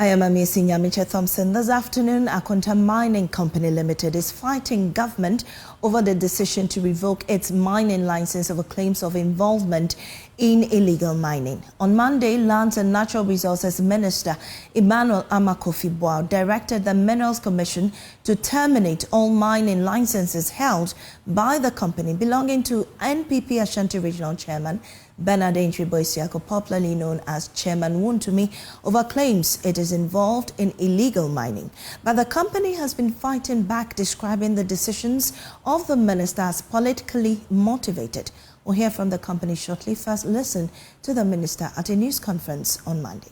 I am Amisi Nyamiche Thompson. This afternoon, Akonta Mining Company Limited is fighting government over the decision to revoke its mining license over claims of involvement in illegal mining. On Monday, Lands and Natural Resources Minister Emmanuel Amakofi-Boao directed the Minerals Commission to terminate all mining licenses held by the company belonging to NPP Ashanti Regional Chairman Bernard Boisiako, popularly known as Chairman Wontumi, over claims it is involved in illegal mining. But the company has been fighting back, describing the decisions of the minister as politically motivated. We'll hear from the company shortly. First, listen to the minister at a news conference on Monday.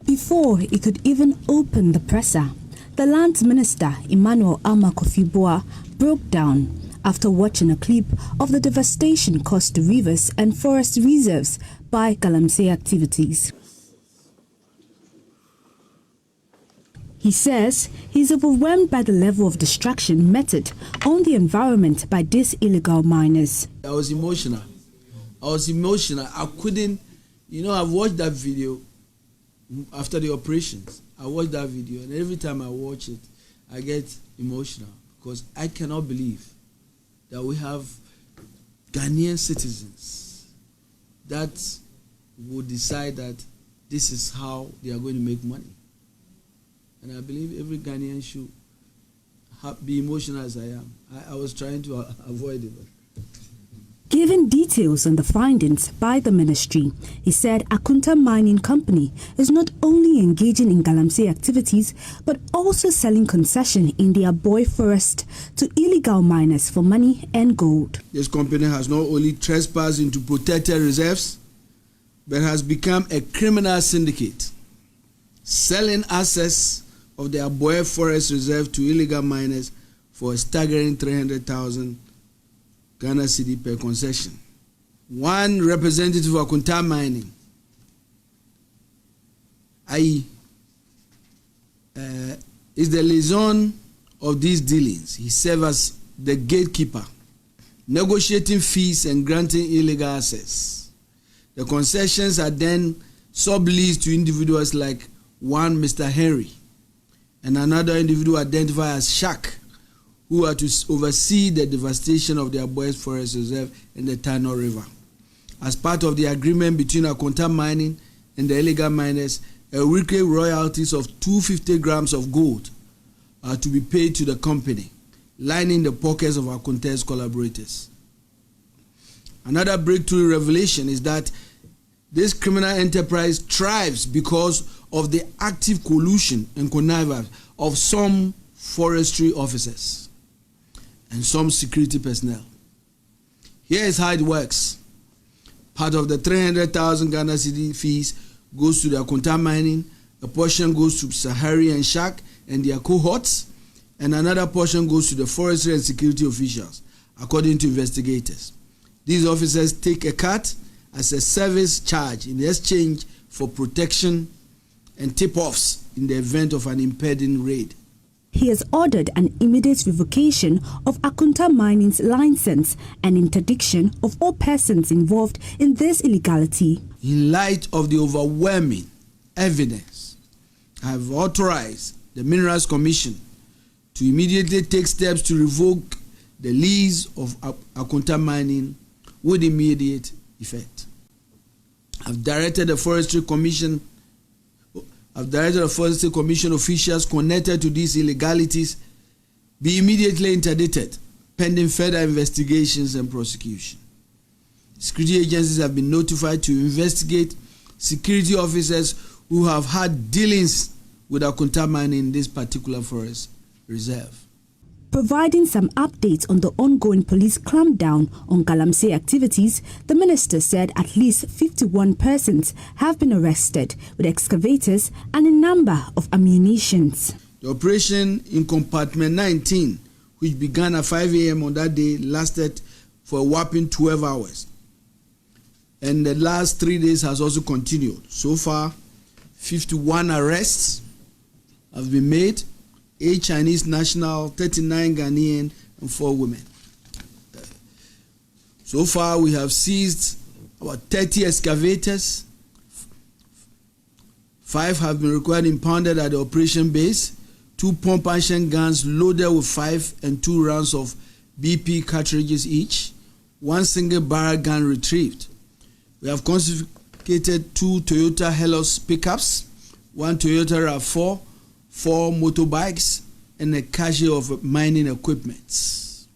Before he could even open the presser, the Lands Minister Emmanuel Amakofi-Boao broke down after watching a clip of the devastation caused to rivers and forest reserves by galamsey activities. He says he's overwhelmed by the level of destruction meted on the environment by these illegal miners. I was emotional. I couldn't, I've watched that video after the operations. I watched that video, and every time I watch it, I get emotional because I cannot believe that we have Ghanaian citizens that would decide that this is how they are going to make money. And I believe every Ghanaian should be emotional as I am. I was trying to avoid it. Giving details on the findings by the ministry, he said Akonta Mining Company is not only engaging in galamsey activities, but also selling concession in their boy forest to illegal miners for money and gold. This company has not only trespassed into protected reserves, but has become a criminal syndicate, selling assets of their boy forest reserve to illegal miners for a staggering 300,000 Ghana cedi per concession. One representative of Akonta Mining, is the liaison of these dealings. He serves as the gatekeeper, negotiating fees and granting illegal access. The concessions are then subleased to individuals like one Mr. Henry and another individual identified as Shak, who are to oversee the devastation of their Boys Forest Reserve in the Tano River. As part of the agreement between Akonta Mining and the illegal miners, a weekly royalties of 250 grams of gold are to be paid to the company, lining the pockets of Akonta's collaborators. Another breakthrough revelation is that this criminal enterprise thrives because of the active collusion and connivance of some forestry officers and some security personnel. Here is how it works. Part of the 300,000 Ghana cedi fees goes to the Akonta Mining, a portion goes to Sahari and Shak and their cohorts, and another portion goes to the forestry and security officials, according to investigators. These officers take a cut as a service charge in exchange for protection and tip-offs in the event of an impending raid. He has ordered an immediate revocation of Akonta Mining's license and interdiction of all persons involved in this illegality. In light of the overwhelming evidence, I have authorized the Minerals Commission to immediately take steps to revoke the lease of Akonta Mining with immediate effect. I've directed the Forestry Commission officials connected to these illegalities be immediately interdicted, pending further investigations and prosecution. Security agencies have been notified to investigate security officers who have had dealings with Akonta Mining in this particular forest reserve. Providing some updates on the ongoing police clampdown on galamsey activities, the minister said at least 51 persons have been arrested with excavators and a number of ammunitions. The operation in compartment 19, which began at 5 a.m. on that day, lasted for a whopping 12 hours. And the last 3 days has also continued. So far, 51 arrests have been made. 8 Chinese national, 39 Ghanaian, and 4 women. So far, we have seized about 30 excavators, 5 have been required impounded at the operation base, 2 pump action guns loaded with 5 and 2 rounds of BP cartridges each, 1 single barrel gun retrieved. We have confiscated 2 Toyota Hilux pickups, 1 Toyota RAV4, 4 motorbikes, and a cache of mining equipment.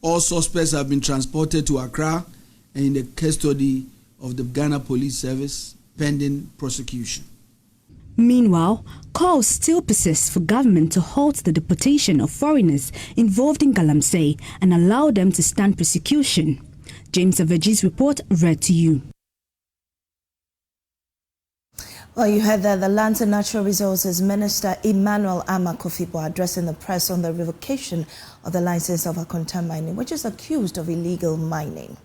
All suspects have been transported to Accra and in the custody of the Ghana Police Service pending prosecution. Meanwhile, calls still persist for government to halt the deportation of foreigners involved in Galamsey and allow them to stand prosecution. James Avaji's report read to you. Well, you heard that the Lands and Natural Resources Minister Emmanuel Amakofibo addressing the press on the revocation of the license of Akonta Mining, which is accused of illegal mining.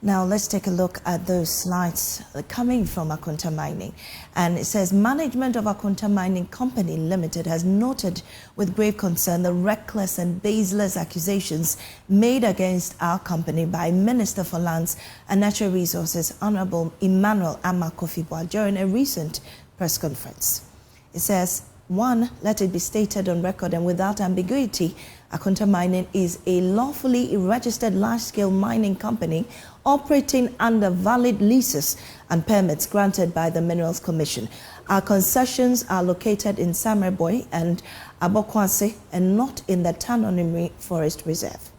Now, let's take a look at those slides coming from Akonta Mining. And it says, management of Akonta Mining Company Limited has noted with grave concern the reckless and baseless accusations made against our company by Minister for Lands and Natural Resources, Honorable Emmanuel Amakofibo, during a recent press conference. It says, 1, let it be stated on record and without ambiguity, Akonta Mining is a lawfully registered large-scale mining company operating under valid leases and permits granted by the Minerals Commission. Our concessions are located in Samerboy and Abokwase and not in the Tanonimri Forest Reserve.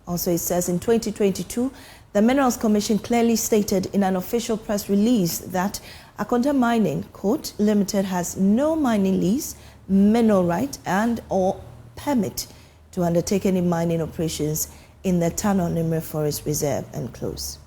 Also, it says in 2022, the Minerals Commission clearly stated in an official press release that Akonta Mining, quote, Limited has no mining lease, mineral right and or permit to undertake any mining operations in the Tanonimri Forest Reserve, and close.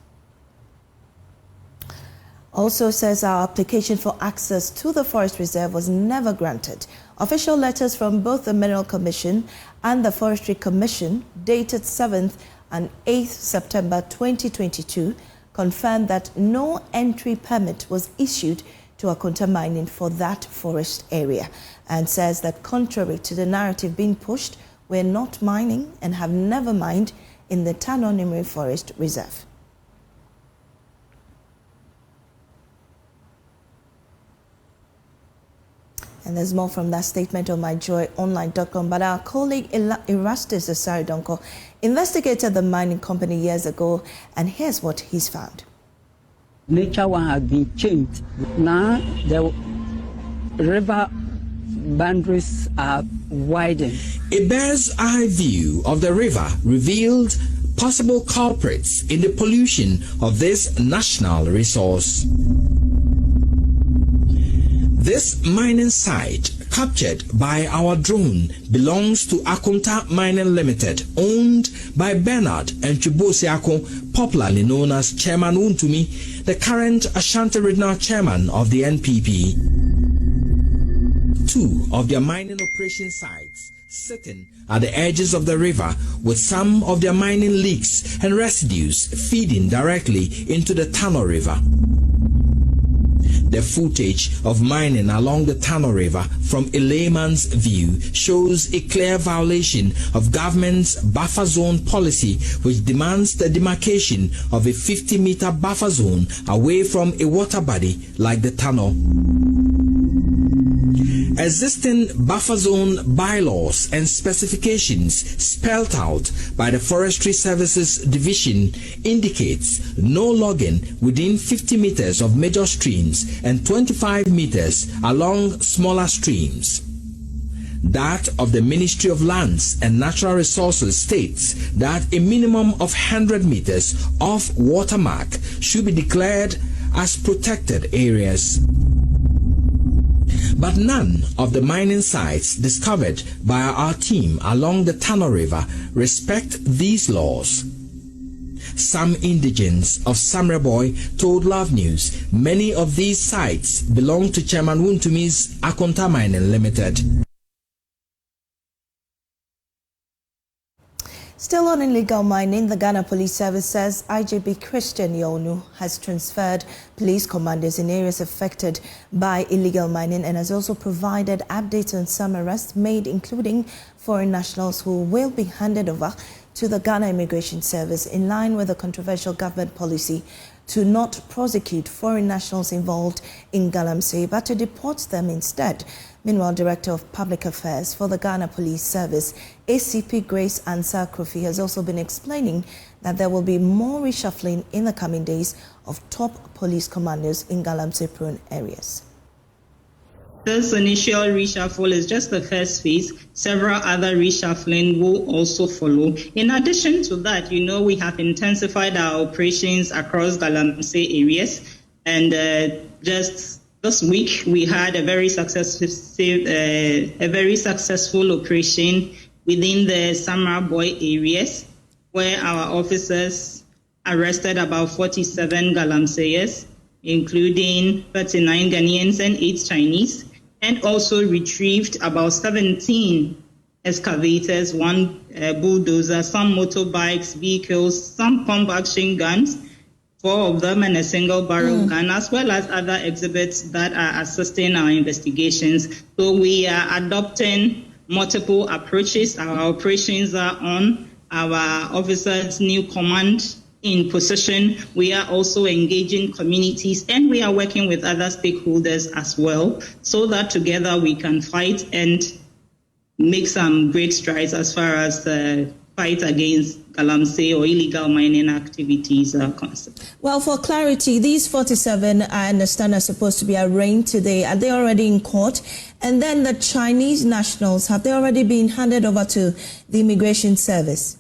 Also says our application for access to the Forest Reserve was never granted. Official letters from both the Mineral Commission and the Forestry Commission dated 7th and 8th September 2022 confirmed that no entry permit was issued to Akonta Mining for that forest area, and says that contrary to the narrative being pushed, we're not mining and have never mined in the Tanonimri Forest Reserve. And there's more from that statement on myjoyonline.com. But our colleague Erastus Asaridonko investigated the mining company years ago, and here's what he's found. Nature one has been changed. Now the river boundaries are widened. A bird's eye view of the river revealed possible culprits in the pollution of this national resource. This mining site, captured by our drone, belongs to Akonta Mining Limited, owned by Bernard and Chubosiako, popularly known as Chairman Untumi, the current Ashanti Regional Chairman of the NPP. 2 of their mining operation sites sitting at the edges of the river, with some of their mining leaks and residues feeding directly into the Tano River. The footage of mining along the Tano River from a layman's view shows a clear violation of government's buffer zone policy, which demands the demarcation of a 50-meter buffer zone away from a water body like the Tano. Existing buffer zone bylaws and specifications spelled out by the Forestry Services Division indicates no logging within 50 meters of major streams and 25 meters along smaller streams. That of the Ministry of Lands and Natural Resources states that a minimum of 100 meters off watermark should be declared as protected areas. But none of the mining sites discovered by our team along the Tano River respect these laws. Some indigents of Samreboy told Love News many of these sites belong to Chairman Wuntumi's Akonta Mining Limited. Still on illegal mining, the Ghana Police Service says IGP Christian Yonu has transferred police commanders in areas affected by illegal mining and has also provided updates on some arrests made, including foreign nationals who will be handed over to the Ghana Immigration Service in line with the controversial government policy to not prosecute foreign nationals involved in Galamsey, but to deport them instead. Meanwhile, Director of Public Affairs for the Ghana Police Service, ACP Grace Ansah Kofi, has also been explaining that there will be more reshuffling in the coming days of top police commandos in Galamsey-prone areas. This initial reshuffle is just the first phase. Several other reshuffling will also follow. In addition to that, we have intensified our operations across Galamsey areas. And just this week, we had a very successful operation within the Samra Boy areas, where our officers arrested about 47 Galamseyers, including 39 Ghanaians and 8 Chinese, and also retrieved about 17 excavators, 1 bulldozer, some motorbikes, vehicles, some pump-action guns, 4 of them, and a single barrel gun, as well as other exhibits that are assisting our investigations. So we are adopting multiple approaches. Our operations are on. Our officers' new command in position. We are also engaging communities, and we are working with other stakeholders as well, so that together we can fight and make some great strides as far as the fight against Galamsey or illegal mining activities are concerned. Well, for clarity, these 47, I understand, are supposed to be arraigned today. Are they already in court? And then the Chinese nationals, have they already been handed over to the Immigration Service?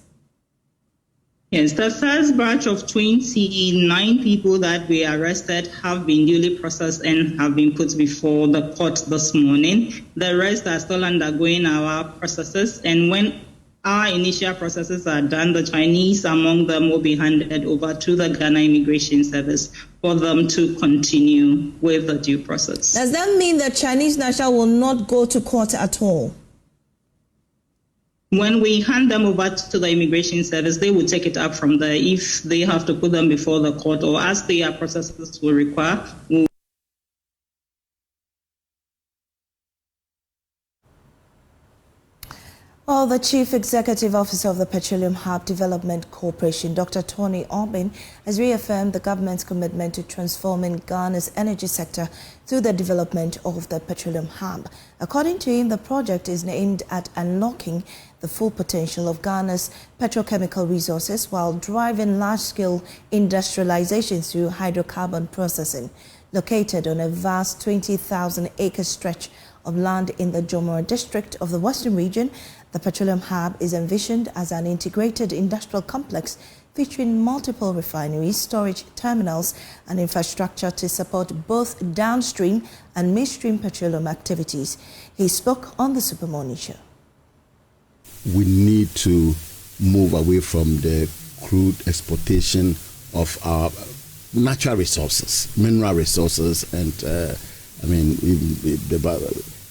Yes, the first batch of 29 people that we arrested have been duly processed and have been put before the court this morning. The rest are still undergoing our processes, and when our initial processes are done, the Chinese among them will be handed over to the Ghana Immigration Service for them to continue with the due process. Does that mean that Chinese national will not go to court at all? When we hand them over to the Immigration Service, they will take it up from there. If they have to put them before the court or as their processes will require. Well, the Chief Executive Officer of the Petroleum Hub Development Corporation, Dr. Tony Orbin, has reaffirmed the government's commitment to transforming Ghana's energy sector through the development of the Petroleum Hub. According to him, the project is aimed at unlocking the full potential of Ghana's petrochemical resources while driving large-scale industrialization through hydrocarbon processing. Located on a vast 20,000-acre stretch of land in the Jomoro district of the Western region, the Petroleum Hub is envisioned as an integrated industrial complex featuring multiple refineries, storage terminals, and infrastructure to support both downstream and midstream petroleum activities. He spoke on the Super Morning Show. We need to move away from the crude exploitation of our natural resources, mineral resources, and the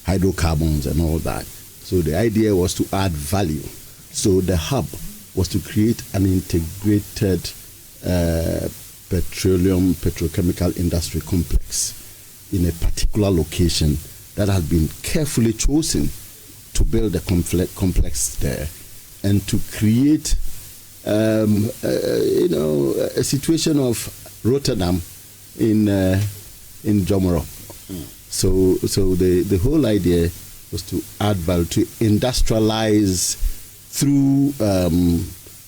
hydrocarbons and all that. So the idea was to add value. So the hub was to create an integrated petrochemical industry complex in a particular location that had been carefully chosen to build a complex there and to create a situation of Rotterdam in Jomoro. So the whole idea was to add value, to industrialize through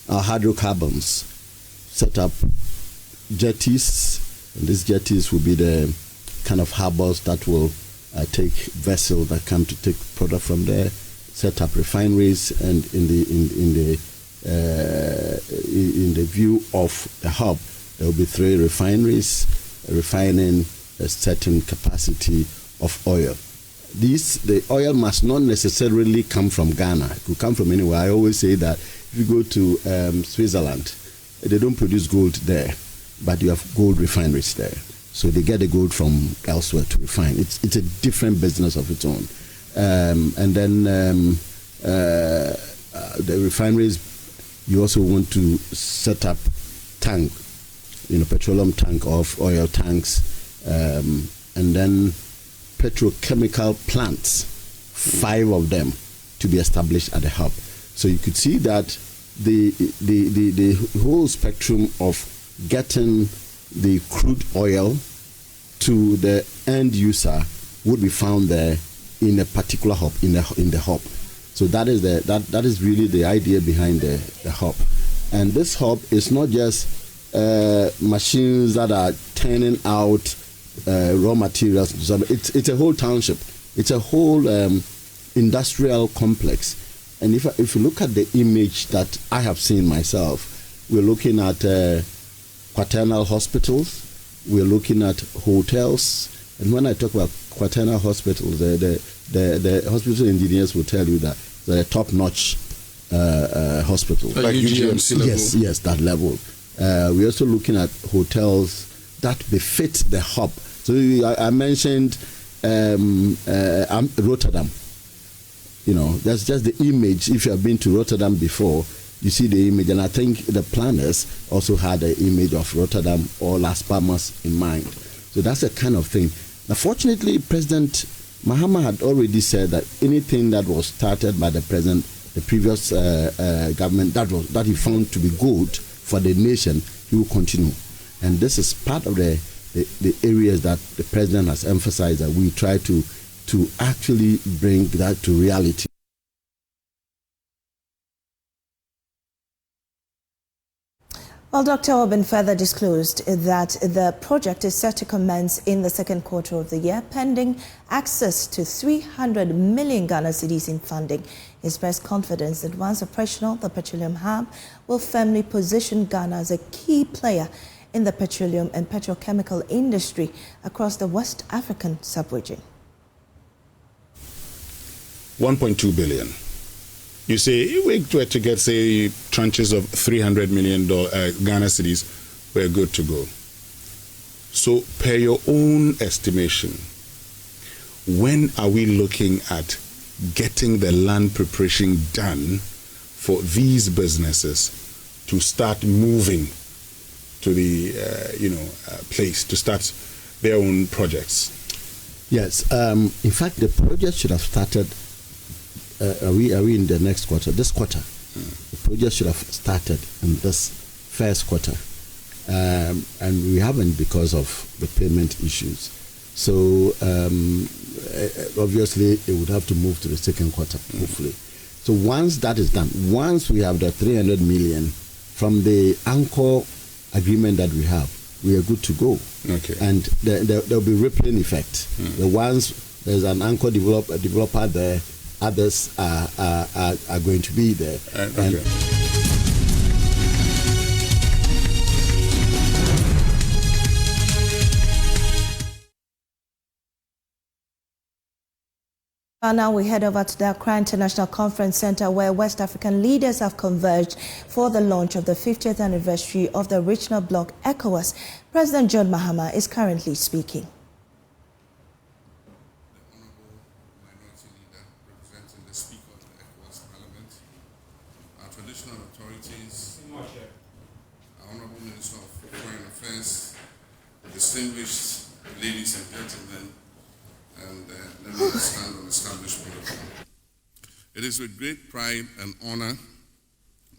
our hydrocarbons, set up jetties, and these jetties will be the kind of harbors that will take vessels that come to take product from there, set up refineries, and in the view of the hub, there will be 3 refineries refining a certain capacity of oil. The oil must not necessarily come from Ghana. It could come from anywhere. I always say that if you go to Switzerland, they don't produce gold there, but you have gold refineries there. So they get the gold from elsewhere to refine. It's a different business of its own. And then the refineries, you also want to set up tank, petroleum tank of oil tanks, and then petrochemical plants, 5 of them to be established at the hub. So you could see that the whole spectrum of getting the crude oil to the end user would be found there in a particular hub, in the hub. So that is really the idea behind the hub. And this hub is not just machines that are turning out raw materials. It's a whole township. It's a whole industrial complex. And if you look at the image that I have seen myself, we're looking at quaternal hospitals, we're looking at hotels. And when I talk about quaternal hospitals, the hospital engineers will tell you that they're a top-notch hospital. Like UGMC level? Yes, that level. We're also looking at hotels that befit the hub. So I mentioned Rotterdam. You know, that's just the image. If you have been to Rotterdam before, you see the image. And I think the planners also had an image of Rotterdam or Las Palmas in mind. So that's the kind of thing. Now, fortunately, President Mahama had already said that anything that was started by the previous government that he found to be good for the nation, he will continue. And this is part of the areas that the president has emphasized that we try to actually bring that to reality. Well, Dr. Obin further disclosed that the project is set to commence in the second quarter of the year, pending access to 300 million Ghana cedis in funding. He expressed confidence that once operational, the petroleum hub will firmly position Ghana as a key player in the petroleum and petrochemical industry across the West African sub-region. 1.2 billion. You say, if we were to get, say, tranches of 300 million Ghana cedis, we're good to go. So, per your own estimation, when are we looking at getting the land preparation done for these businesses to start moving to the place to start their own projects? Yes. In fact, the project should have started. Are we in the next quarter? This quarter. The project should have started in this first quarter, and we haven't because of the payment issues. So obviously, it would have to move to the second quarter, hopefully. So once that is done, once we have the 300 million from the anchor agreement that we have, we are good to go. Okay. And there'll be rippling effect. The ones there's an anchor developer there, others are going to be there. Okay. Now we head over to the Accra International Conference Center, where West African leaders have converged for the launch of the 50th anniversary of the regional bloc ECOWAS. President John Mahama is currently speaking. Distinguished ladies and gentlemen, and let me stand on established protocol. It is with great pride and honor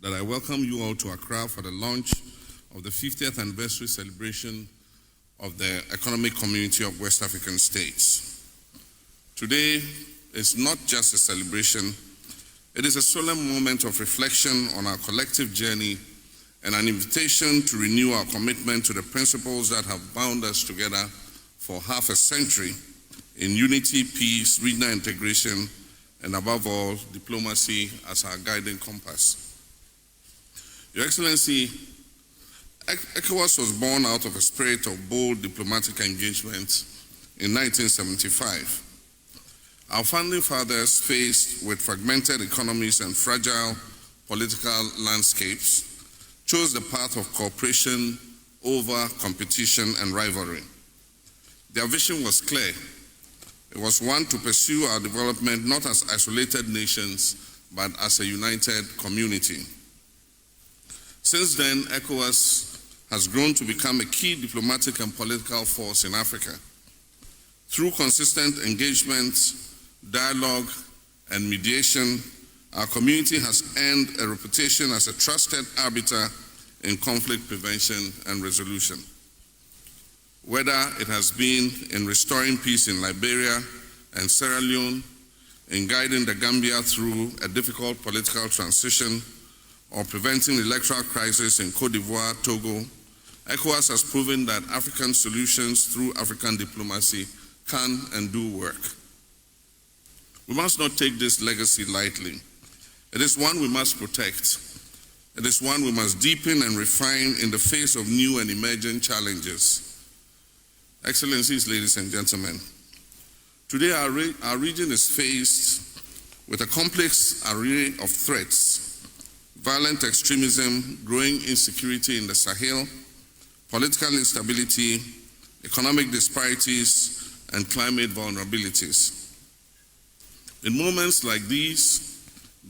that I welcome you all to Accra for the launch of the 50th anniversary celebration of the Economic Community of West African States. Today is not just a celebration, it is a solemn moment of reflection on our collective journey and an invitation to renew our commitment to the principles that have bound us together for half a century in unity, peace, regional integration, and above all, diplomacy as our guiding compass. Your Excellency, ECOWAS was born out of a spirit of bold diplomatic engagement in 1975. Our founding fathers, faced with fragmented economies and fragile political landscapes, chose the path of cooperation over competition and rivalry. Their vision was clear. It was one to pursue our development not as isolated nations, but as a united community. Since then, ECOWAS has grown to become a key diplomatic and political force in Africa. Through consistent engagement, dialogue, and mediation, our community has earned a reputation as a trusted arbiter in conflict prevention and resolution. Whether it has been in restoring peace in Liberia and Sierra Leone, in guiding the Gambia through a difficult political transition, or preventing electoral crisis in Cote d'Ivoire, Togo, ECOWAS has proven that African solutions through African diplomacy can and do work. We must not take this legacy lightly. It is one we must protect. It is one we must deepen and refine in the face of new and emerging challenges. Excellencies, ladies and gentlemen, today our region is faced with a complex array of threats: violent extremism, growing insecurity in the Sahel, political instability, economic disparities, and climate vulnerabilities. In moments like these,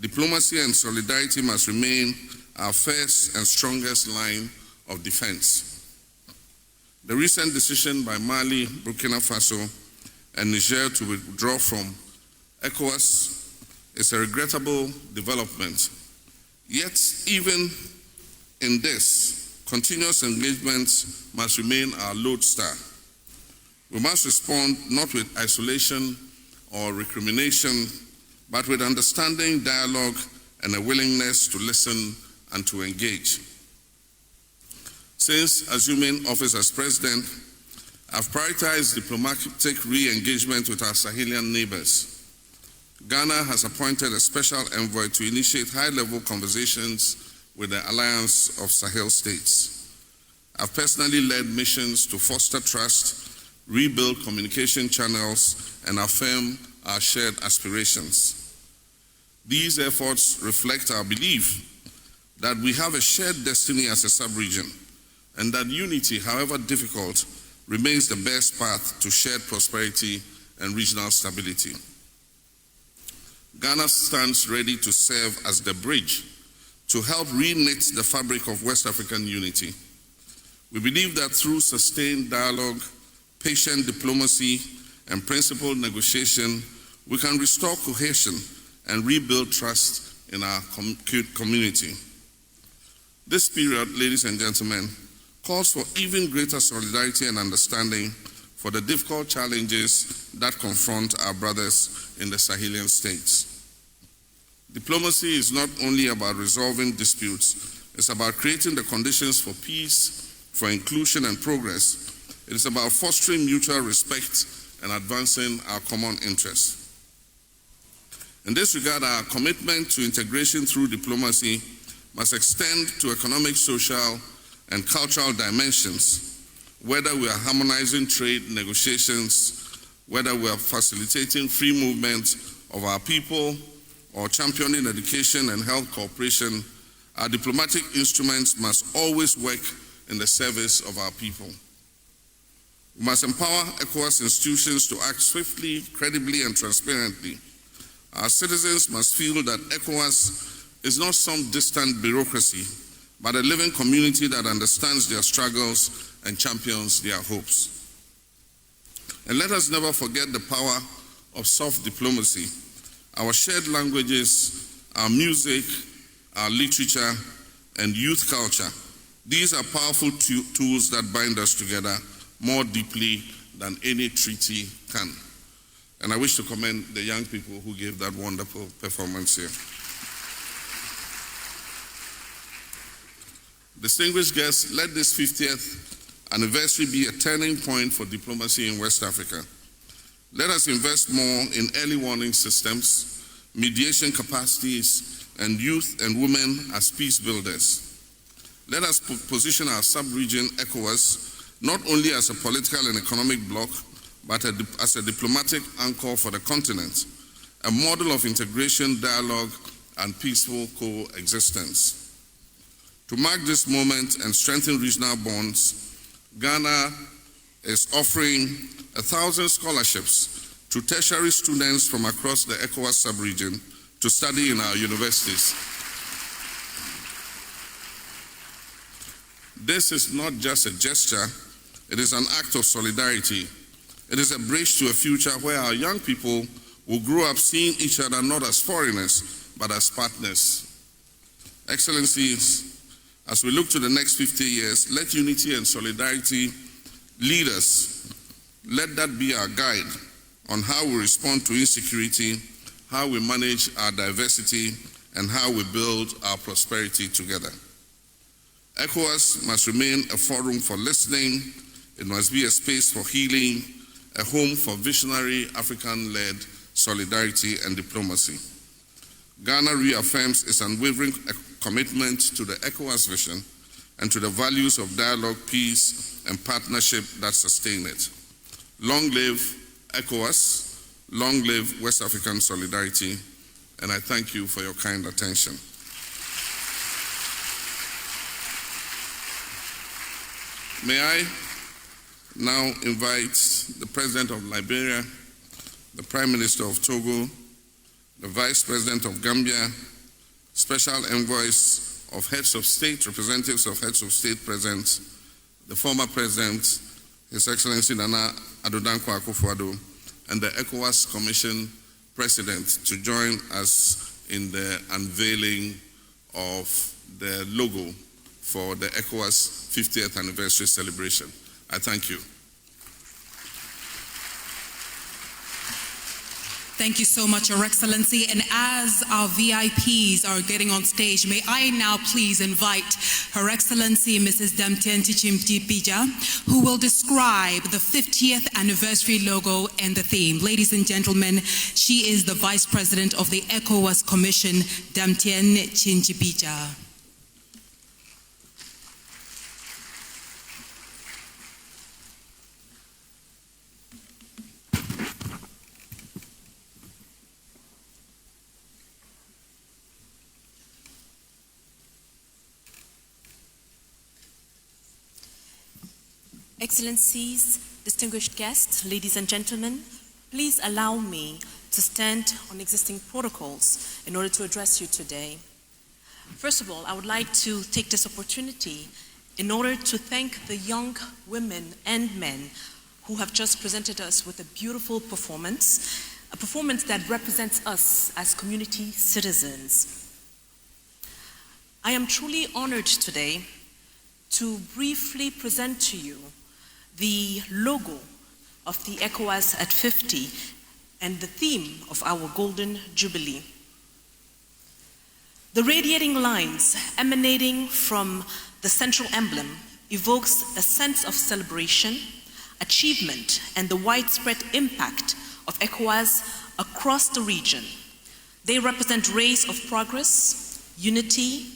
diplomacy and solidarity must remain our first and strongest line of defense. The recent decision by Mali, Burkina Faso, and Niger to withdraw from ECOWAS is a regrettable development. Yet, even in this, continuous engagement must remain our lodestar. We must respond not with isolation or recrimination, but with understanding, dialogue, and a willingness to listen and to engage. Since assuming office as president, I've prioritized diplomatic re-engagement with our Sahelian neighbors. Ghana has appointed a special envoy to initiate high-level conversations with the Alliance of Sahel States. I've personally led missions to foster trust, rebuild communication channels, and affirm our shared aspirations. These efforts reflect our belief that we have a shared destiny as a sub-region, and that unity, however difficult, remains the best path to shared prosperity and regional stability. Ghana stands ready to serve as the bridge to help re-knit the fabric of West African unity. We believe that through sustained dialogue, patient diplomacy, and principled negotiation, we can restore cohesion and rebuild trust in our community. This period, ladies and gentlemen, calls for even greater solidarity and understanding for the difficult challenges that confront our brothers in the Sahelian states. Diplomacy is not only about resolving disputes, it's about creating the conditions for peace, for inclusion and progress. It is about fostering mutual respect and advancing our common interests. In this regard, our commitment to integration through diplomacy must extend to economic, social, and cultural dimensions, whether we are harmonizing trade negotiations, whether we are facilitating free movement of our people, or championing education and health cooperation. Our diplomatic instruments must always work in the service of our people. We must empower ECOWAS institutions to act swiftly, credibly, and transparently. Our citizens must feel that ECOWAS is not some distant bureaucracy, but a living community that understands their struggles and champions their hopes. And let us never forget the power of soft diplomacy. Our shared languages, our music, our literature, and youth culture. These are powerful tools that bind us together more deeply than any treaty can. And I wish to commend the young people who gave that wonderful performance here. Distinguished guests, let this 50th anniversary be a turning point for diplomacy in West Africa. Let us invest more in early warning systems, mediation capacities, and youth and women as peace builders. Let us position our sub-region ECOWAS not only as a political and economic bloc, but as a diplomatic anchor for the continent, a model of integration, dialogue, and peaceful coexistence. To mark this moment and strengthen regional bonds, Ghana is offering 1,000 scholarships to tertiary students from across the ECOWAS sub-region to study in our universities. This is not just a gesture, it is an act of solidarity. It is a bridge to a future where our young people will grow up seeing each other not as foreigners, but as partners. Excellencies, as we look to the next 50 years, let unity and solidarity lead us. Let that be our guide on how we respond to insecurity, how we manage our diversity, and how we build our prosperity together. ECOWAS must remain a forum for listening. It must be a space for healing, a home for visionary African-led solidarity and diplomacy. Ghana reaffirms its unwavering commitment to the ECOWAS vision and to the values of dialogue, peace, and partnership that sustain it. Long live ECOWAS, long live West African solidarity, and I thank you for your kind attention. May I now invite the President of Liberia, the Prime Minister of Togo, the Vice President of Gambia, special envoys of heads of state, representatives of heads of state present, the former President, His Excellency Nana Addo Dankwa Akufo-Addo, and the ECOWAS Commission President to join us in the unveiling of the logo for the ECOWAS 50th anniversary celebration. I thank you. Thank you so much, Your Excellency. And as our VIPs are getting on stage, may I now please invite Her Excellency Mrs. Damang Chimpija, who will describe the 50th anniversary logo and the theme. Ladies and gentlemen, she is the Vice President of the ECOWAS Commission, Damang Chimpija. Excellencies, distinguished guests, ladies and gentlemen, please allow me to stand on existing protocols in order to address you today. First of all, I would like to take this opportunity in order to thank the young women and men who have just presented us with a beautiful performance, a performance that represents us as community citizens. I am truly honored today to briefly present to you the logo of the ECOWAS at 50 and the theme of our Golden Jubilee. The radiating lines emanating from the central emblem evokes a sense of celebration, achievement, and the widespread impact of ECOWAS across the region. They represent rays of progress, unity,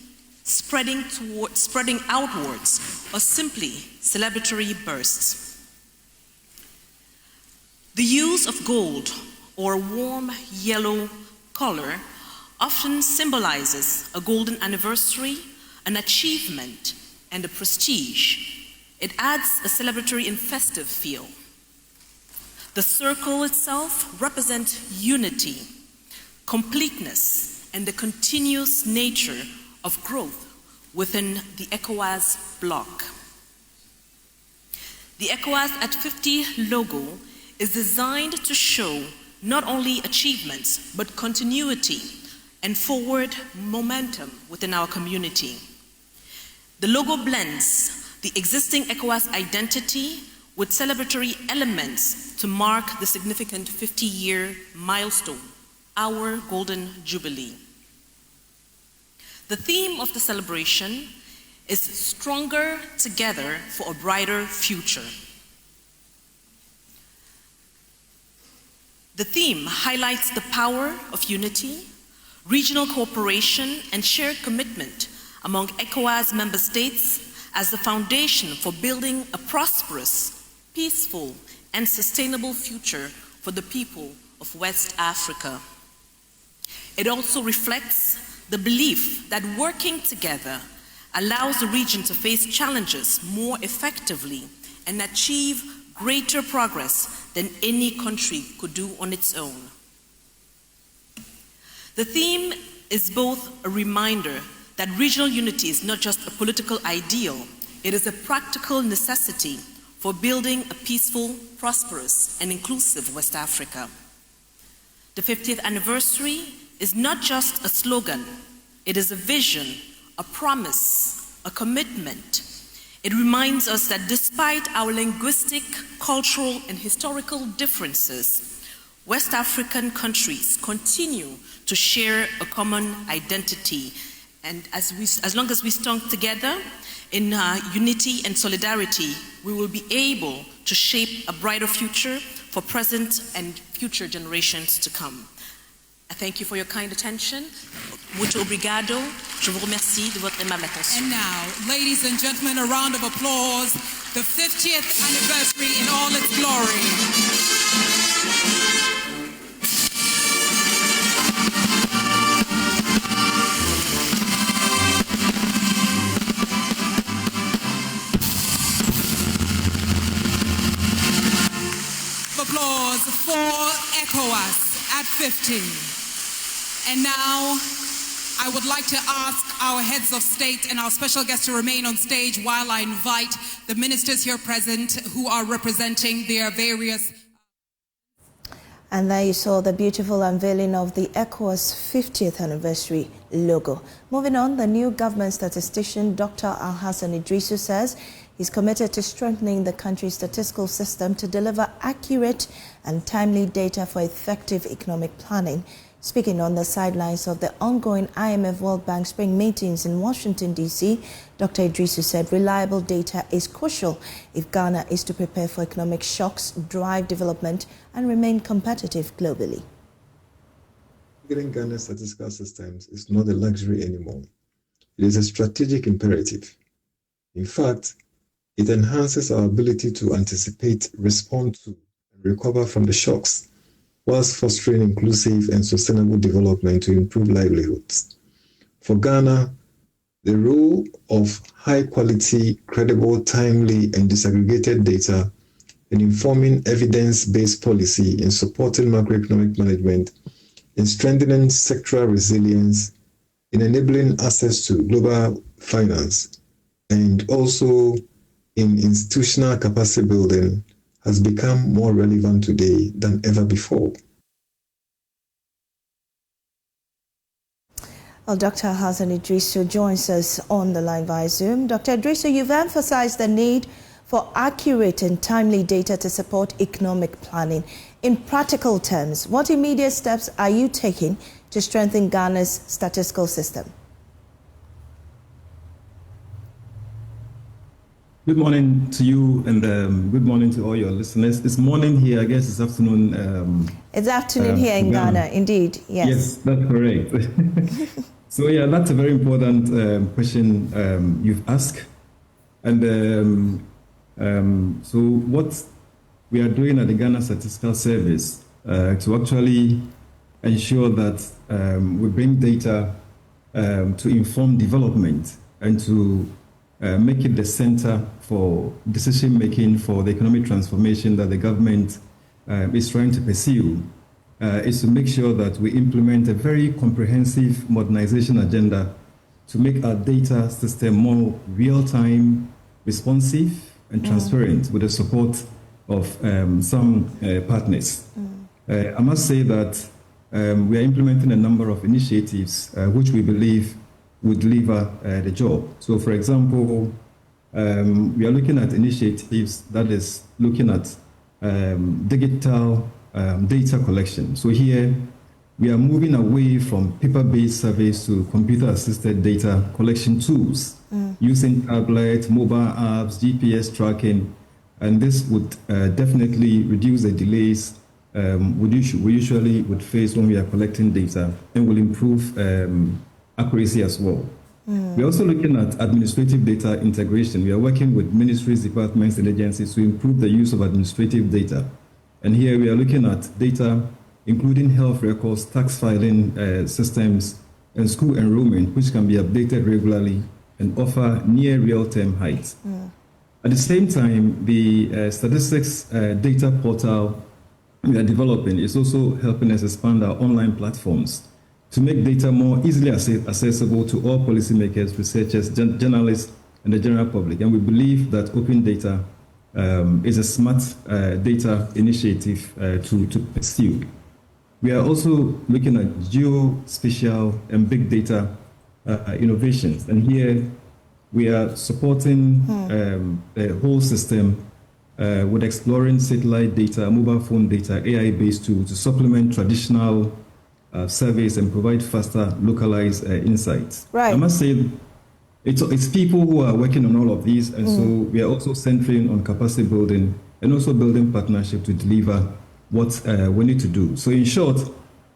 spreading outwards, or simply celebratory bursts. The use of gold or warm yellow color often symbolizes a golden anniversary, an achievement, and a prestige. It adds a celebratory and festive feel. The circle itself represents unity, completeness, and the continuous nature of growth within the ECOWAS bloc. The ECOWAS at 50 logo is designed to show not only achievements, but continuity and forward momentum within our community. The logo blends the existing ECOWAS identity with celebratory elements to mark the significant 50-year milestone, our Golden Jubilee. The theme of the celebration is Stronger Together for a Brighter Future. The theme highlights the power of unity, regional cooperation, and shared commitment among ECOWAS member states as the foundation for building a prosperous, peaceful, and sustainable future for the people of West Africa. It also reflects the belief that working together allows the region to face challenges more effectively and achieve greater progress than any country could do on its own. The theme is both a reminder that regional unity is not just a political ideal, it is a practical necessity for building a peaceful, prosperous, and inclusive West Africa. The 50th anniversary is not just a slogan, it is a vision, a promise, a commitment. It reminds us that despite our linguistic, cultural, and historical differences, West African countries continue to share a common identity. And as long as we stand together in unity and solidarity, we will be able to shape a brighter future for present and future generations to come. I thank you for your kind attention. Muito obrigado. Je vous remercie de votre aimable attention. And now, ladies and gentlemen, a round of applause. The 50th anniversary in all its glory. Applause for ECOWAS at 50. And now, I would like to ask our heads of state and our special guests to remain on stage while I invite the ministers here present who are representing their various... And there you saw the beautiful unveiling of the ECOWAS 50th anniversary logo. Moving on, the new government statistician, Dr. Alhassan Idrisu, says he's committed to strengthening the country's statistical system to deliver accurate and timely data for effective economic planning. Speaking on the sidelines of the ongoing IMF World Bank spring meetings in Washington, D.C., Dr. Idrisu said reliable data is crucial if Ghana is to prepare for economic shocks, drive development, and remain competitive globally. Getting Ghana's statistical systems is not a luxury anymore. It is a strategic imperative. In fact, it enhances our ability to anticipate, respond to, and recover from the shocks, whilst fostering inclusive and sustainable development to improve livelihoods. For Ghana, the role of high-quality, credible, timely, and disaggregated data in informing evidence-based policy in supporting macroeconomic management, in strengthening sectoral resilience, in enabling access to global finance, and also in institutional capacity building has become more relevant today than ever before. Well, Dr. Alhassan Idrisu joins us on the line via Zoom. Dr. Idrisu, you've emphasized the need for accurate and timely data to support economic planning. In practical terms, what immediate steps are you taking to strengthen Ghana's statistical system? Good morning to you and good morning to all your listeners. It's morning here, I guess it's afternoon. It's afternoon here in Ghana, indeed, yes. Yes, that's correct. So yeah, that's a very important question you've asked. And so what we are doing at the Ghana Statistical Service to actually ensure that we bring data to inform development and to make it the center for decision-making for the economic transformation that the government is trying to pursue, is to make sure that we implement a very comprehensive modernization agenda to make our data system more real-time, responsive, and transparent with the support of some partners. I must say that we are implementing a number of initiatives which we believe would deliver the job. So, for example, we are looking at initiatives that is looking at digital data collection. So here, we are moving away from paper-based surveys to computer-assisted data collection tools using tablet, mobile apps, GPS tracking, and this would definitely reduce the delays we usually would face when we are collecting data and will improve accuracy as well. We're also looking at administrative data integration. We are working with ministries, departments, and agencies to improve the use of administrative data. And here we are looking at data, including health records, tax filing systems, and school enrollment, which can be updated regularly and offer near real-time heights. At the same time, the statistics data portal we are developing is also helping us expand our online platforms to make data more easily accessible to all policymakers, researchers, journalists, and the general public. And we believe that open data is a smart data initiative to pursue. We are also looking at geospatial and big data innovations. And here we are supporting the whole system with exploring satellite data, mobile phone data, AI-based tools to supplement traditional surveys and provide faster, localized insights. Right. I must say, it's people who are working on all of these, and so we are also centering on capacity building and also building partnership to deliver what we need to do. So in short,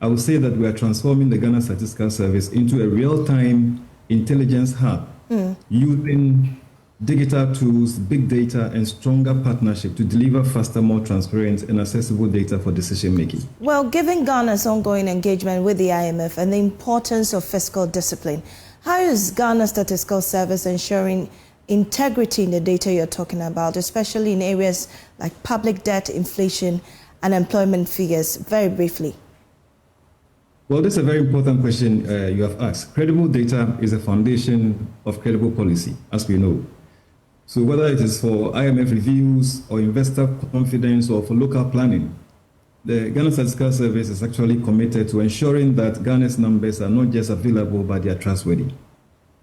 I would say that we are transforming the Ghana Statistical Service into a real-time intelligence hub using digital tools, big data, and stronger partnership to deliver faster, more transparent, and accessible data for decision-making. Well, given Ghana's ongoing engagement with the IMF and the importance of fiscal discipline, how is Ghana's Statistical Service ensuring integrity in the data you're talking about, especially in areas like public debt, inflation, and employment figures? Very briefly. Well, this is a very important question you have asked. Credible data is a foundation of credible policy, as we know. So whether it is for IMF reviews or investor confidence or for local planning, the Ghana Statistical Service is actually committed to ensuring that Ghana's numbers are not just available, but they are trustworthy.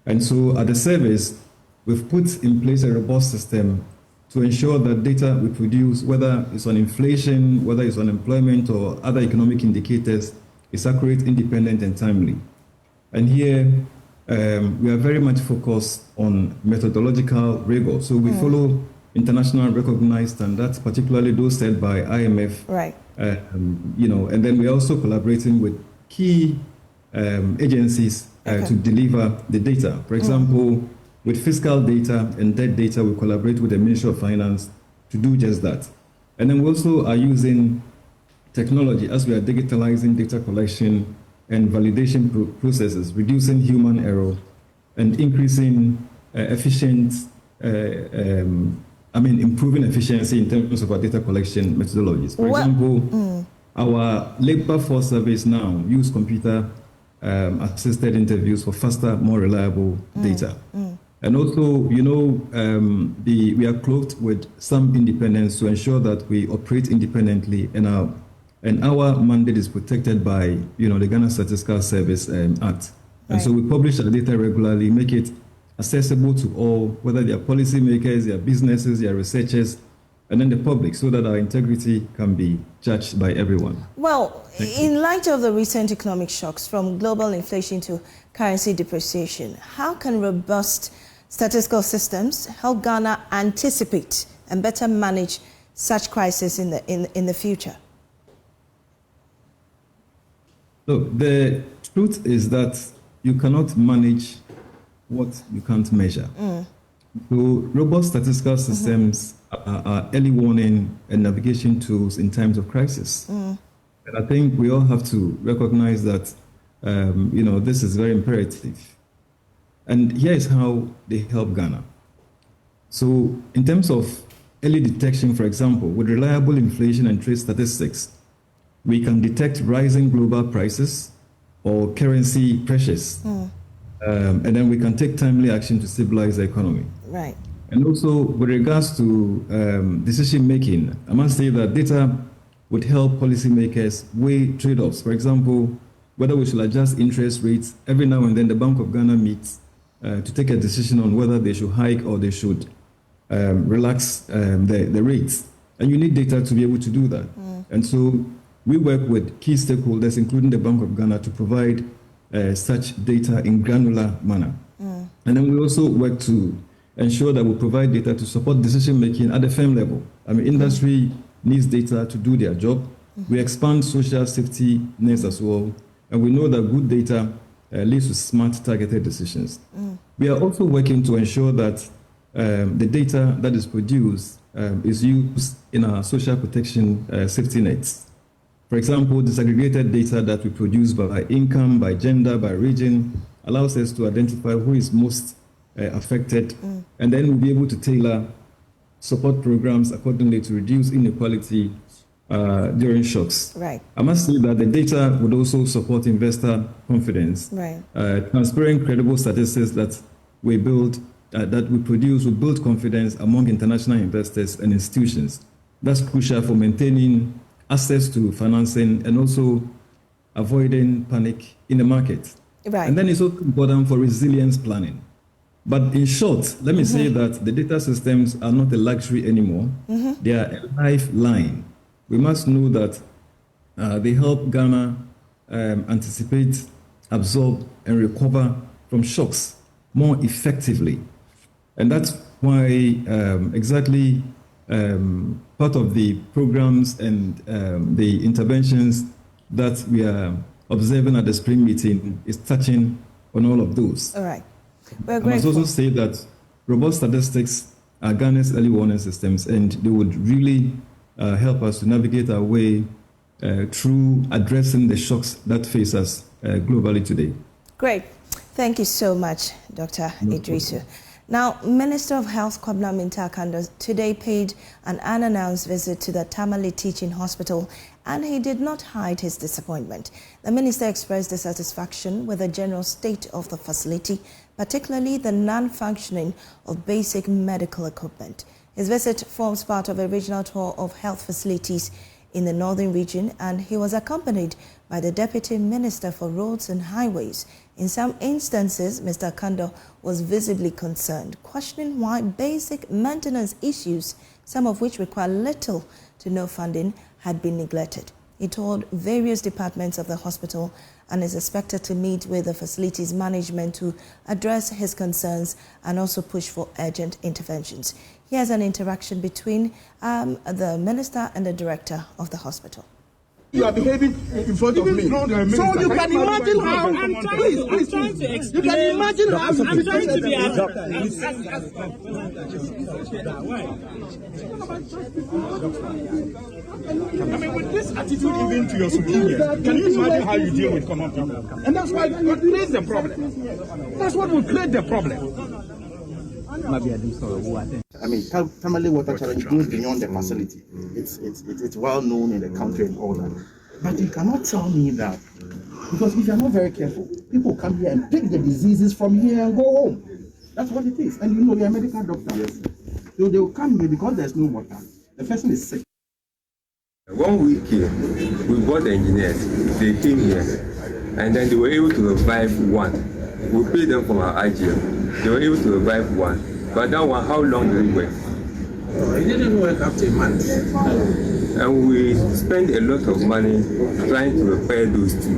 And so at the service, we've put in place a robust system to ensure that data we produce, whether it's on inflation, whether it's on employment or other economic indicators, is accurate, independent, and timely. And here, we are very much focused on methodological rigor. So we follow international recognized standards, particularly those set by IMF. Right. And then we're also collaborating with key agencies to deliver the data. For example, with fiscal data and debt data, we collaborate with the Ministry of Finance to do just that. And then we also are using technology as we are digitalizing data collection and validation processes, reducing human error and increasing improving efficiency in terms of our data collection methodologies. For example, our labor force surveys now use computer assisted interviews for faster, more reliable data. And also, we are clothed with some independence to ensure that we operate independently, and our mandate is protected by, the Ghana Statistical Service Act. And so we publish our data regularly, make it accessible to all, whether they are policymakers, they are businesses, they are researchers, and then the public, so that our integrity can be judged by everyone. Well, in light of the recent economic shocks, from global inflation to currency depreciation, how can robust statistical systems help Ghana anticipate and better manage such crises in the future? Look, the truth is that you cannot manage what you can't measure. So robust statistical systems are early warning and navigation tools in times of crisis. And I think we all have to recognize that, this is very imperative. And here is how they help Ghana. So in terms of early detection, for example, with reliable inflation and trade statistics, we can detect rising global prices or currency pressures. And then we can take timely action to stabilize the economy. Right. And also, with regards to decision making, I must say that data would help policymakers weigh trade-offs. For example, whether we should adjust interest rates. Every now and then, the Bank of Ghana meets to take a decision on whether they should hike or they should relax the rates. And you need data to be able to do that. And so we work with key stakeholders, including the Bank of Ghana, to provide such data in granular manner. And then we also work to ensure that we provide data to support decision-making at the firm level. Industry needs data to do their job. We expand social safety nets as well. And we know that good data leads to smart, targeted decisions. We are also working to ensure that the data that is produced is used in our social protection safety nets. For example, disaggregated data that we produce by income, by gender, by region, allows us to identify who is most affected, and then we'll be able to tailor support programs accordingly to reduce inequality during shocks. Right. I must say that the data would also support investor confidence. Right. Transparent, credible statistics that we build, that we produce, will build confidence among international investors and institutions. That's crucial for maintaining access to financing and also avoiding panic in the market. Right. And then it's also important for resilience planning. But in short, let me say that the data systems are not a luxury anymore. They are a lifeline. We must know that they help Ghana anticipate, absorb, and recover from shocks more effectively. And that's why exactly part of the programs and the interventions that we are observing at the spring meeting is touching on all of those. All right. We're I grateful. must also say that robust statistics are Ghana's early warning systems, and they would really help us to navigate our way through addressing the shocks that face us globally today. Great. Thank you so much, Dr. Idrisu. Now, Minister of Health Kwabena Akonta today paid an unannounced visit to the Tamale Teaching Hospital, and he did not hide his disappointment. The minister expressed dissatisfaction with the general state of the facility, particularly the non-functioning of basic medical equipment. His visit forms part of a regional tour of health facilities in the northern region, and he was accompanied by the Deputy Minister for Roads and Highways. In some instances, Mr. Akonta was visibly concerned, questioning why basic maintenance issues, some of which require little to no funding, had been neglected. He toured various departments of the hospital and is expected to meet with the facilities management to address his concerns and also push for urgent interventions. Here's an interaction between the minister and the director of the hospital. You are behaving in front of me. So you can imagine how I'm trying to explain. You can imagine how I'm trying to be I mean, with this attitude even to your superior, can you imagine how you deal with common people? And that's why it creates the problem. That's what will create the problem. I mean, Tamale water challenge goes beyond the facility. It's well known in the country and all that. But you cannot tell me that, because if you're not very careful, people come here and pick the diseases from here and go home. That's what it is. And you know, you're a medical doctor. Yes. So they will come here because there's no water. The person is sick. 1 week here, we brought the engineers. They came here, and then they were able to revive one. We paid them from our IGF. They were able to revive one. But that one, how long did it work? It didn't work up to a month. And we spent a lot of money trying to repair those two.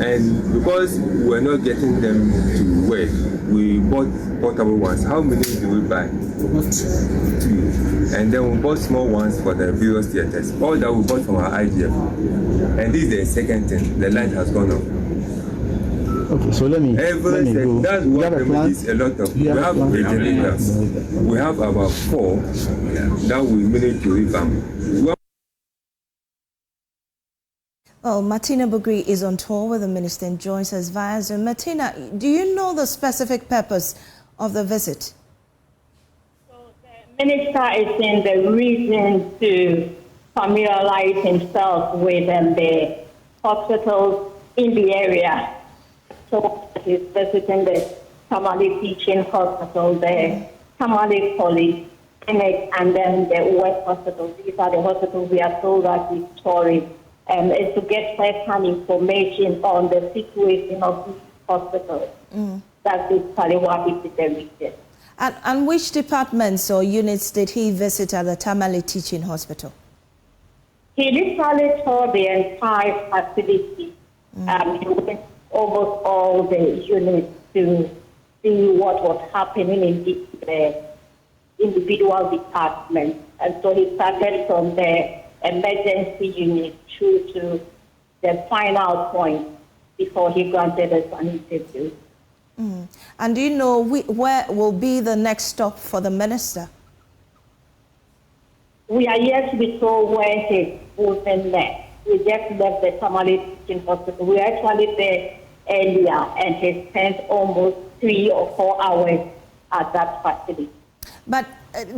And because we were not getting them to work, we bought portable ones. How many did we buy? Two. And then we bought small ones for the various theaters. All that we bought from our IGF. And this is the second thing. The light has gone off. Okay, so let me go. That's what remedies a lot of. We have generators. We have about 4 that we managed to revamp. Well, Martina Bugri is on tour with the minister and joins us via Zoom. Martina, do you know the specific purpose of the visit? So the minister is in the region to familiarize himself with the hospitals in the area. So he's visiting the Tamale Teaching Hospital, the Tamale College Clinic, and then the West Hospital. These are the hospitals we are told that he's touring. Is to get first-hand information on the situation of these hospitals. That's basically what he did the region. And which departments or units did he visit at the Tamale Teaching Hospital? He literally toured the entire facility. He went almost all the units to see what was happening in the individual departments. And so he started from the emergency unit through to the final point before he granted us an interview. And do you know where will be the next stop for the minister? We are yet to be told where he's moving next. We just left the Tamale Teaching Hospital. We were actually there earlier, and he spent almost 3 or 4 hours at that facility. But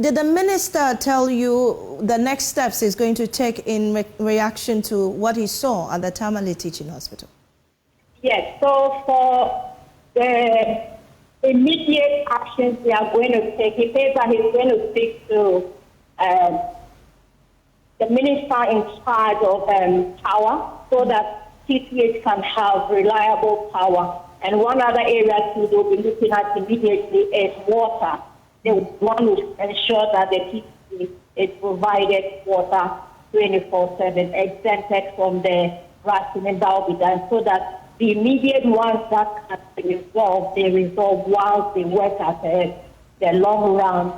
did the minister tell you the next steps he's going to take in reaction to what he saw at the Tamale Teaching Hospital? Yes, so for the immediate actions we are going to take, he says that he's going to speak to the minister in charge of power so that TTH can have reliable power. And one other area too they'll be looking at immediately is water. They want to ensure that the TTH is provided water 24/7, exempted from the rationing that will be done, so that the immediate ones that can be resolved, they resolve while they work at the long run,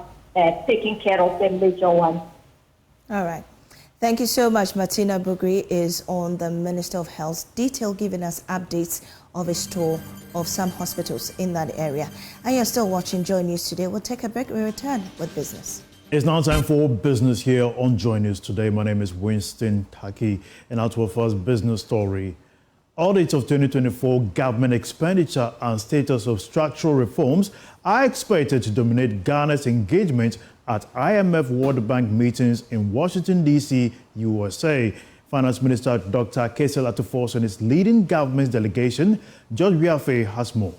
taking care of the major ones. All right. Thank you so much. Martina Bugri is on the Minister of Health's detail, giving us updates of a tour of some hospitals in that area. And you're still watching Joy News Today. We'll take a break. We return with business. It's now time for business here on Joy News Today. My name is Winston Taki, and out to our first business story. Audits of 2024 government expenditure and status of structural reforms are expected to dominate Ghana's engagement at IMF World Bank meetings in Washington, D.C., USA. Finance Minister Dr. Kesel Atufos and his leading government delegation, George Biafe, has more.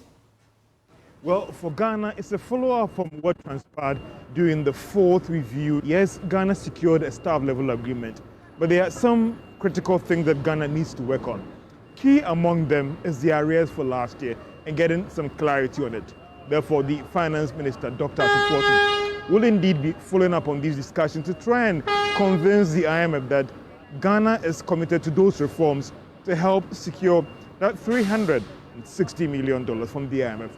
Well, for Ghana, it's a follow-up from what transpired during the fourth review. Yes, Ghana secured a staff-level agreement, but there are some critical things that Ghana needs to work on. Key among them is the arrears for last year and getting some clarity on it. Therefore, the Finance Minister, Dr. Atufos, will indeed be following up on these discussions to try and convince the IMF that Ghana is committed to those reforms to help secure that $360 million from the IMF.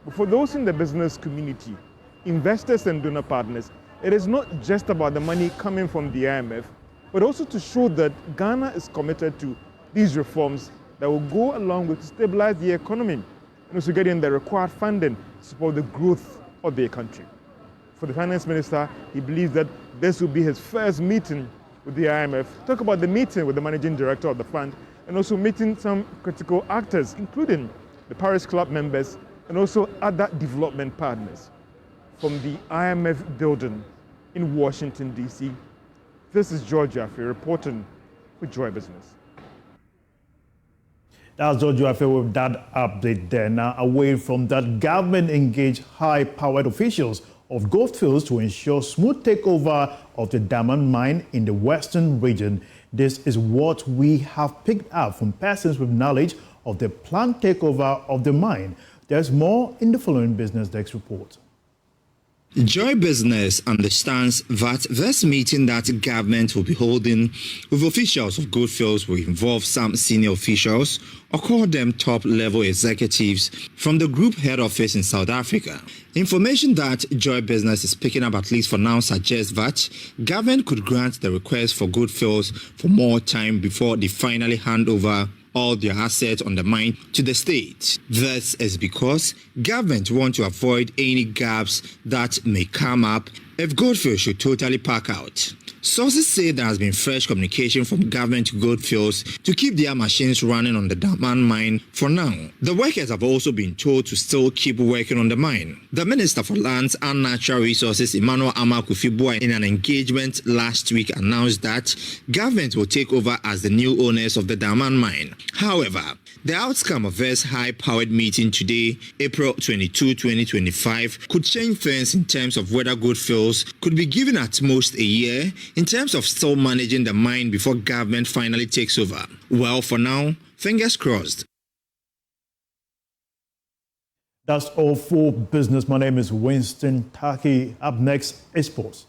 But for those in the business community, investors and donor partners, it is not just about the money coming from the IMF, but also to show that Ghana is committed to these reforms that will go along with to stabilize the economy and also getting the required funding to support the growth of their country. For the Finance Minister, he believes that this will be his first meeting with the IMF, talk about the meeting with the Managing Director of the fund, and also meeting some critical actors, including the Paris Club members and also other development partners. From the IMF building in Washington, D.C., this is George Biafe reporting for Joy Business. That's George Biafe with that update there. Now, away from that, government engaged high-powered officials of Goldfields to ensure smooth takeover of the Damang mine in the western region. This is what we have picked up from persons with knowledge of the planned takeover of the mine. There's more in the following Business Desk report. Joy Business understands that this meeting that government will be holding with officials of Goldfields will involve some senior officials, or call them top-level executives, from the group head office in South Africa. Information that Joy Business is picking up, at least for now, suggests that government could grant the request for Goldfields for more time before they finally hand over all their assets on the mine to the state. This is because government want to avoid any gaps that may come up if Goldfields should totally pack out. Sources say there has been fresh communication from government to Goldfields to keep their machines running on the Damang mine for now. The workers have also been told to still keep working on the mine. The Minister for Lands and Natural Resources, Emmanuel Amakufi-Boa, in an engagement last week announced that government will take over as the new owners of the Damang mine. However, the outcome of this high-powered meeting today, April 22, 2025, could change things in terms of whether Goldfields could be given at most a year in terms of still managing the mine before government finally takes over. Well, for now, fingers crossed. That's all for business. My name is Winston Taki. Up next is sports.